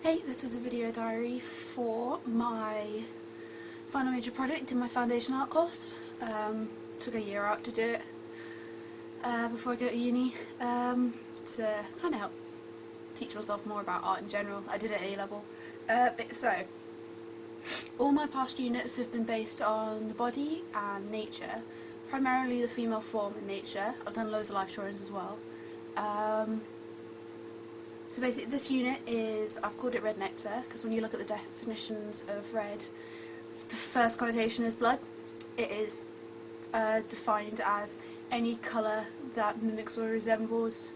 Hey, this is a video diary for my final major project in my foundation art course. Took a year out to do it before I go to uni to kind of help teach myself more about art in general. I did it at A-level. So, all my past units have been based on the body and nature, primarily the female form and nature. I've done loads of life drawings as well. So basically this unit is, I've called it red nectar, because when you look at the definitions of red, the first connotation is blood. It is defined as any colour that mimics or resembles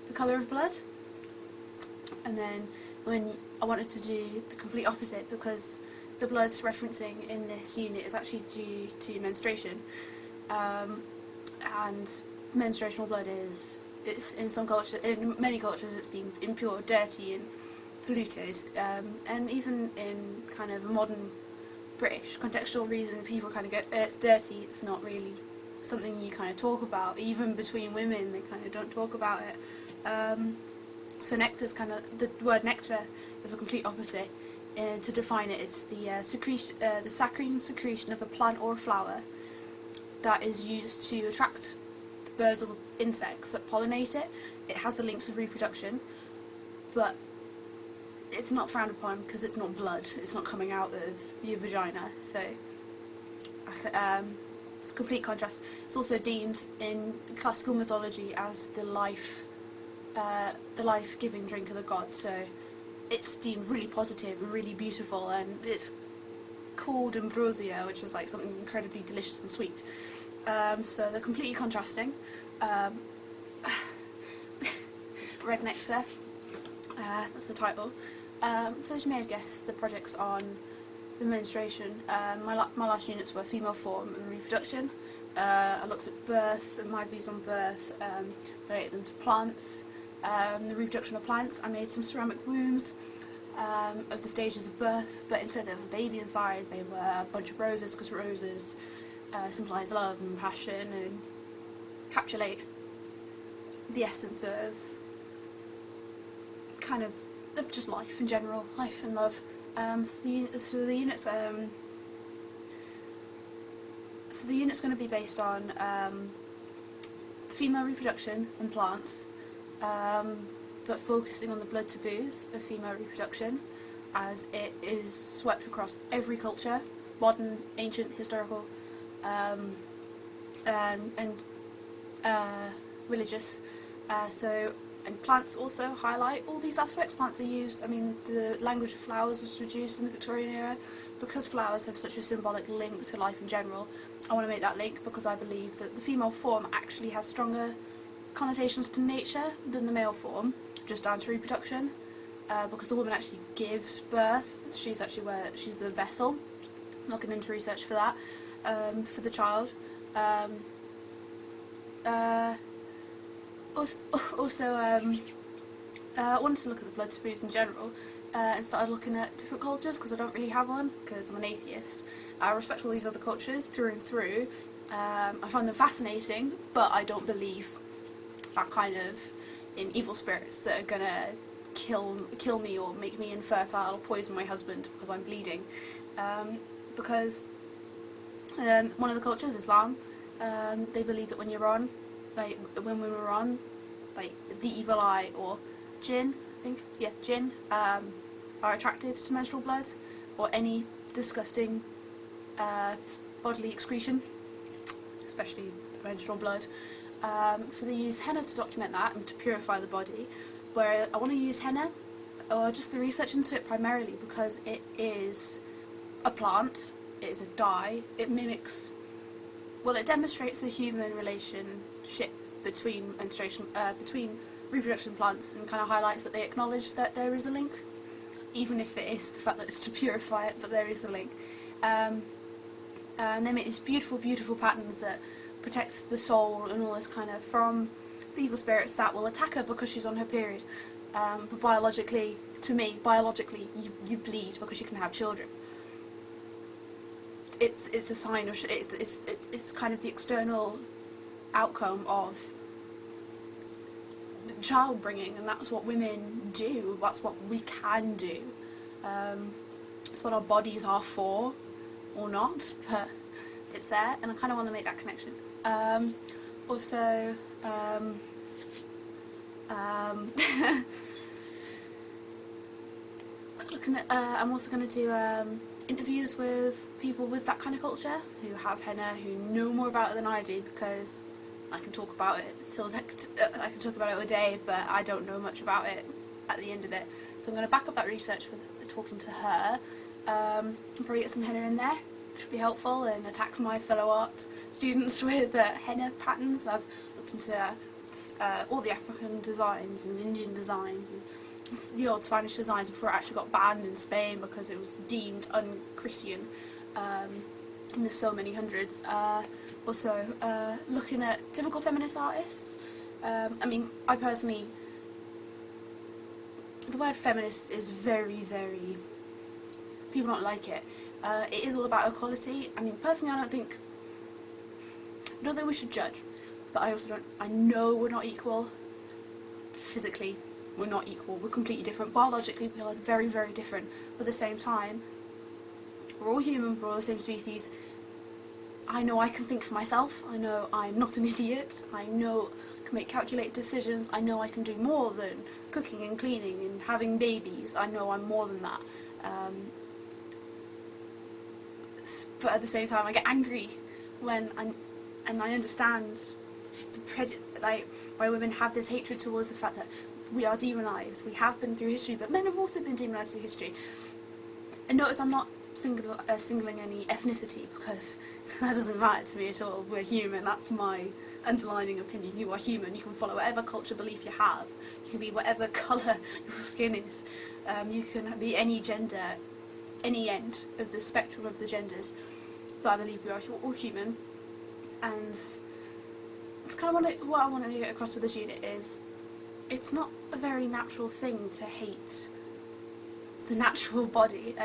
the colour of blood. And then when I wanted to do the complete opposite, because the blood's referencing in this unit is actually due to menstruation, and menstruational blood is, it's in some cultures, in many cultures it's deemed impure, dirty and polluted, and even in kind of modern British contextual reason people kind of go, it's dirty, it's not really something you kind of talk about. Even between women they kind of don't talk about it. So nectar's kind of, the word nectar is a complete opposite. To define it, it's the saccharine secretion of a plant or a flower that is used to attract birds or insects that pollinate it. It has the links of reproduction, but it's not frowned upon because it's not blood, it's not coming out of your vagina, so it's a complete contrast. It's also deemed in classical mythology as the life-giving drink of the gods, so it's deemed really positive and really beautiful, and it's called ambrosia, which is like something incredibly delicious and sweet. So they're completely contrasting. Red nectar, that's the title. So as you may have guessed, the project's on the menstruation. My last units were female form and reproduction. I looked at birth and my views on birth, related them to plants. The reproduction of plants, I made some ceramic wombs of the stages of birth, but instead of a baby inside they were a bunch of roses, because roses symbolise love and passion and encapsulate the essence of kind of just life in general, life and love. So the unit's going to be based on female reproduction and plants, but focusing on the blood taboos of female reproduction, as it is swept across every culture, modern, ancient, historical, and religious. And plants also highlight all these aspects. Plants are used, I mean, the language of flowers was reduced in the Victorian era. Because flowers have such a symbolic link to life in general, I want to make that link, because I believe that the female form actually has stronger connotations to nature than the male form, just down to reproduction, because the woman actually gives birth. She's the vessel. I'm looking into research for that, for the child. Also, I wanted to look at the blood taboos in general, and started looking at different cultures, because I don't really have one, because I'm an atheist. I respect all these other cultures through and through. I find them fascinating, but I don't believe that kind of in evil spirits that are gonna kill me or make me infertile or poison my husband because I'm bleeding. Because one of the cultures, Islam, they believe that when you're on, like when we were on, like the evil eye or jinn, I think, yeah, jinn, are attracted to menstrual blood or any disgusting bodily excretion, especially menstrual blood. So they use henna to document that and to purify the body. Where I want to use henna, or just the research into it primarily, because it is a plant, it is a dye, it mimics, well, it demonstrates the human relationship between between reproduction plants, and kind of highlights that they acknowledge that there is a link, even if it is the fact that it's to purify it, but there is a link. And they make these beautiful, beautiful patterns that protect the soul and all this kind of from the evil spirits that will attack her because she's on her period. But biologically, to me, you bleed because you can have children. It's a sign of it's kind of the external outcome of child bringing, and that's what women do, that's what we can do. It's what our bodies are for, or not, but it's there, and I kind of want to make that connection. Also, looking at, I'm also going to do interviews with people with that kind of culture who have henna, who know more about it than I do, because I can talk about it I can talk about it all day, but I don't know much about it at the end of it. So I'm going to back up that research with talking to her, and probably get some henna in there, which would be helpful, and attack my fellow art students with henna patterns. I've looked into all the African designs and Indian designs and the old Spanish designs before it actually got banned in Spain because it was deemed un-Christian, and there's so many hundreds. Also, looking at typical feminist artists. I mean, I personally, the word feminist is very, very, people don't like it. It is all about equality. I mean, personally, I don't think we should judge, but I also don't, I know we're not equal. Physically, we're not equal, we're completely different. Biologically, we are very, very different, but at the same time, we're all human, we're all the same species. I know I can think for myself, I know I'm not an idiot, I know I can make calculated decisions, I know I can do more than cooking and cleaning and having babies. I know I'm more than that. But at the same time, I get angry when I understand like why women have this hatred towards the fact that we are demonised. We have been through history, but men have also been demonised through history. And notice I'm not singling any ethnicity, because that doesn't matter to me at all. We're human, that's my underlining opinion. You are human, you can follow whatever culture belief you have, you can be whatever colour your skin is, you can be any gender, any end of the spectrum of the genders, but I believe we are all human. And it's kind of what I want to get across with this unit is, it's not a very natural thing to hate the natural body.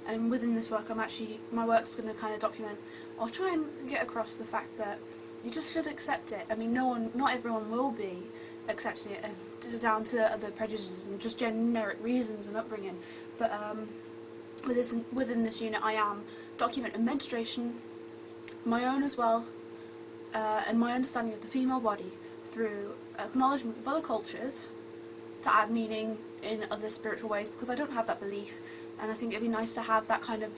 And within this work, my work's going to kind of document, or try and get across the fact that you just should accept it. I mean, not everyone will be accepting it, down to other prejudices and just generic reasons and upbringing. But within this unit, I am documenting menstruation, my own as well, and my understanding of the female body through acknowledgement of other cultures to add meaning in other spiritual ways, because I don't have that belief, and I think it'd be nice to have that kind of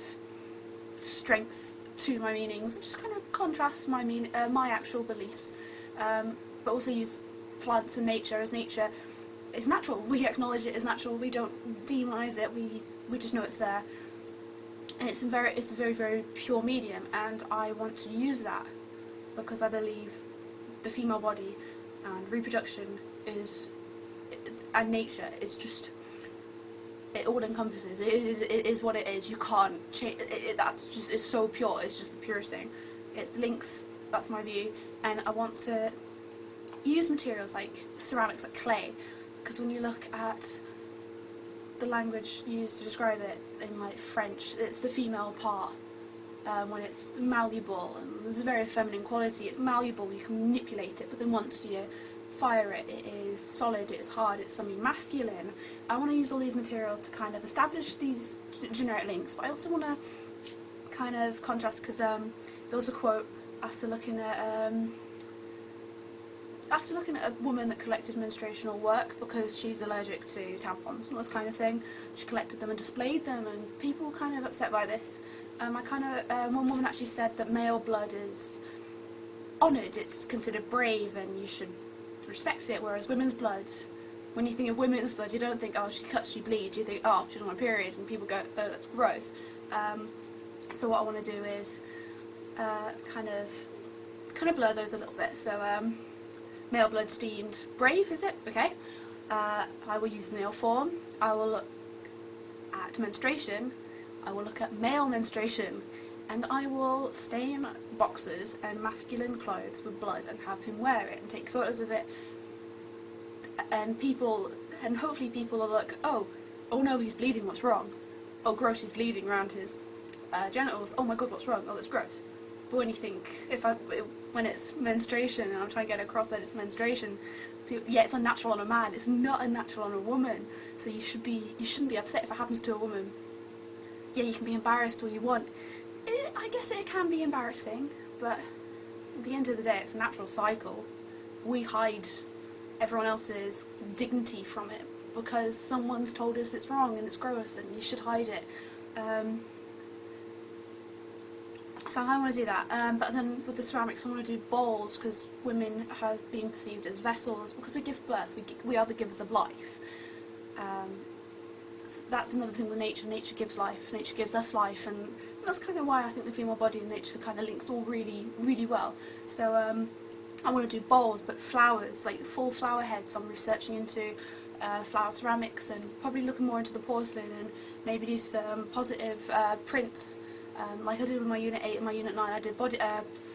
strength to my meanings, just kind of contrast my actual beliefs, but also use plants and nature as nature is natural. We acknowledge it as natural, we don't demonise it, we just know it's there, and it's a very, very pure medium, and I want to use that because I believe the female body and reproduction and nature is just, it all encompasses. It is what it is. You can't change it. It's so pure. It's just the purest thing. It links. That's my view, and I want to use materials like ceramics, like clay, because when you look at the language used to describe it in like French, it's the female part. When it's malleable, and there's a very feminine quality. It's malleable, you can manipulate it, but then once you fire it, it is solid, it's hard, it's something masculine. I want to use all these materials to kind of establish these generic links, but I also want to kind of contrast, because there was a quote after looking at a woman that collected menstruational work because she's allergic to tampons and this kind of thing. She collected them and displayed them, and people were kind of upset by this. One woman actually said that male blood is honoured, it's considered brave, and you should respect it, whereas women's blood, when you think of women's blood, you don't think, oh, she cuts, she bleeds, you think, oh, she's on her period, and people go, oh, that's gross. So what I want to do is kind of blur those a little bit. So male blood's deemed brave, is it? Okay. I will use male form. I will look at menstruation. I will look at male menstruation, and I will stain boxers and masculine clothes with blood and have him wear it and take photos of it, and hopefully people will look, oh no, he's bleeding, what's wrong? Oh gross, he's bleeding around his genitals, oh my god, what's wrong? Oh, that's gross. But when you think, when it's menstruation, and I'm trying to get across that it's menstruation, yeah, it's unnatural on a man, it's not unnatural on a woman, so you shouldn't be upset if it happens to a woman. Yeah, you can be embarrassed all you want. I guess it can be embarrassing, but at the end of the day, it's a natural cycle. We hide everyone else's dignity from it because someone's told us it's wrong and it's gross and you should hide it. So I want to do that, but then with the ceramics I want to do bowls, because women have been perceived as vessels because we give birth, we are the givers of life. That's another thing with nature. Nature gives life, nature gives us life, and that's kind of why I think the female body and nature kind of links all really, really well. So I want to do bowls, but flowers, like full flower heads. I'm researching into flower ceramics and probably looking more into the porcelain, and maybe do some positive prints. Like I did with my Unit 8 and my Unit 9, I did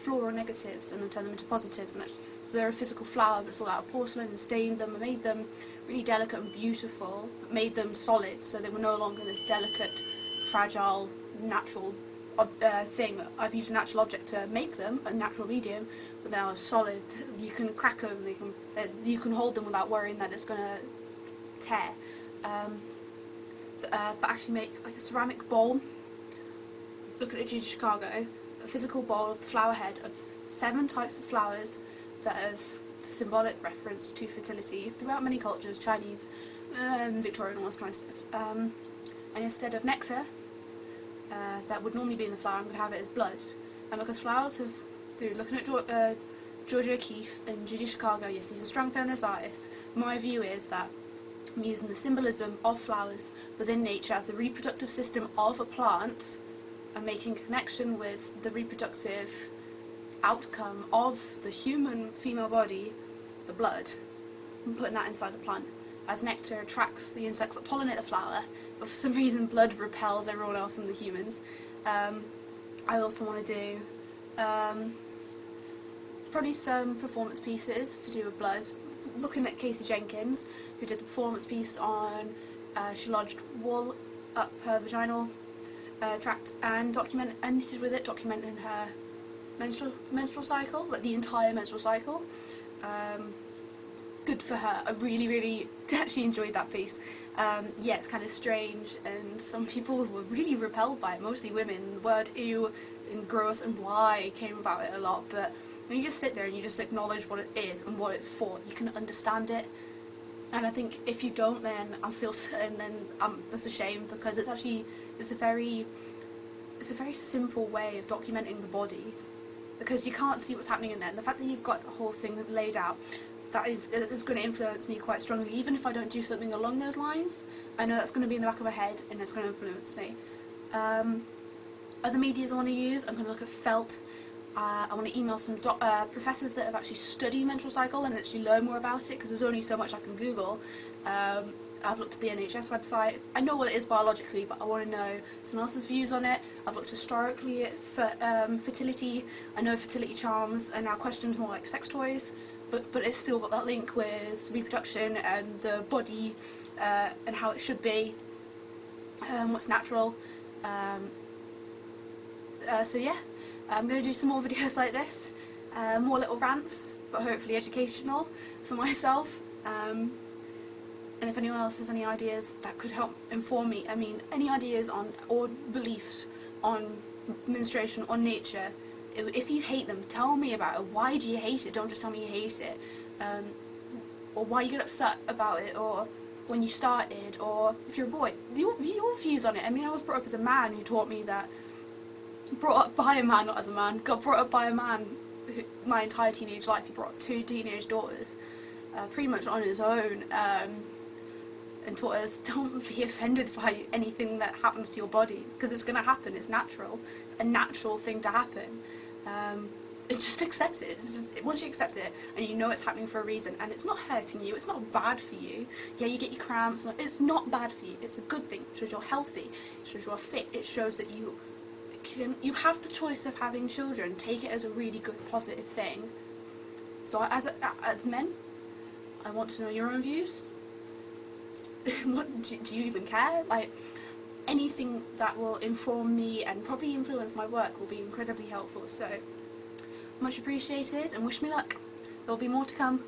floral negatives and then turned them into positives. And so they're a physical flower, but it's all out of porcelain, and stained them and made them really delicate and beautiful, but made them solid, so they were no longer this delicate, fragile, natural thing. I've used a natural object to make them, a natural medium, but now solid. You can crack them, you can hold them without worrying that it's going to tear. But actually make like a ceramic bowl. Look at a Judy Chicago, a physical bowl of the flower head of 7 types of flowers that have symbolic reference to fertility throughout many cultures, Chinese, Victorian, all this kind of stuff. And instead of nectar, that would normally be in the flower, I'm going to have it as blood. And because flowers have, through looking at Georgia O'Keeffe and Judy Chicago, yes, he's a strong feminist artist, my view is that I'm using the symbolism of flowers within nature as the reproductive system of a plant, and making a connection with the reproductive outcome of the human female body, the blood, and putting that inside the plant. As nectar attracts the insects that pollinate the flower, but for some reason blood repels everyone else and the humans. I also want to do probably some performance pieces to do with blood. Looking at Casey Jenkins, who did the performance piece on, she lodged wool up her vaginal tract and knitted with it, documenting her menstrual cycle, like the entire menstrual cycle. Good for her. I really actually enjoyed that piece. Yeah, it's kind of strange, and some people were really repelled by it, mostly women. The word ew and gross and why came about it a lot, but when you just sit there and you just acknowledge what it is and what it's for, you can understand it. And I think if you don't, then I feel certain, then that's a shame, because it's a very simple way of documenting the body, because you can't see what's happening in there. And the fact that you've got the whole thing laid out, that is going to influence me quite strongly. Even if I don't do something along those lines, I know that's going to be in the back of my head and it's going to influence me. Other medias I want to use, I'm going to look at felt. I want to email some professors that have actually studied menstrual cycle and actually learn more about it, because there's only so much I can Google. I've looked at the NHS website. I know what it is biologically, but I want to know someone else's views on it. I've looked historically at fertility. I know fertility charms are now questioned more like sex toys, but it's still got that link with reproduction and the body and how it should be, what's natural. So yeah, I'm going to do some more videos like this, more little rants, but hopefully educational for myself. And if anyone else has any ideas that could help inform me, I mean, any ideas on, or beliefs on menstruation, on nature, if you hate them, tell me about it. Why do you hate it? Don't just tell me you hate it. Or why you get upset about it, or when you started, or if you're a boy, your views on it. I mean, I was brought up as a man who taught me that, brought up by a man, not as a man, got brought up by a man who, my entire teenage life. He brought up 2 teenage daughters, pretty much on his own, and taught us, don't be offended by anything that happens to your body, because it's going to happen, it's natural, it's a natural thing to happen. Just accept it. It's just, once you accept it and you know it's happening for a reason, and it's not hurting you, it's not bad for you. Yeah, you get your cramps, it's not bad for you, it's a good thing. It shows you're healthy, it shows you're fit, it shows that you have the choice of having children. Take it as a really good, positive thing. So as men, I want to know your own views. What do you even care? Like, anything that will inform me and probably influence my work will be incredibly helpful. So much appreciated, and wish me luck. There'll be more to come.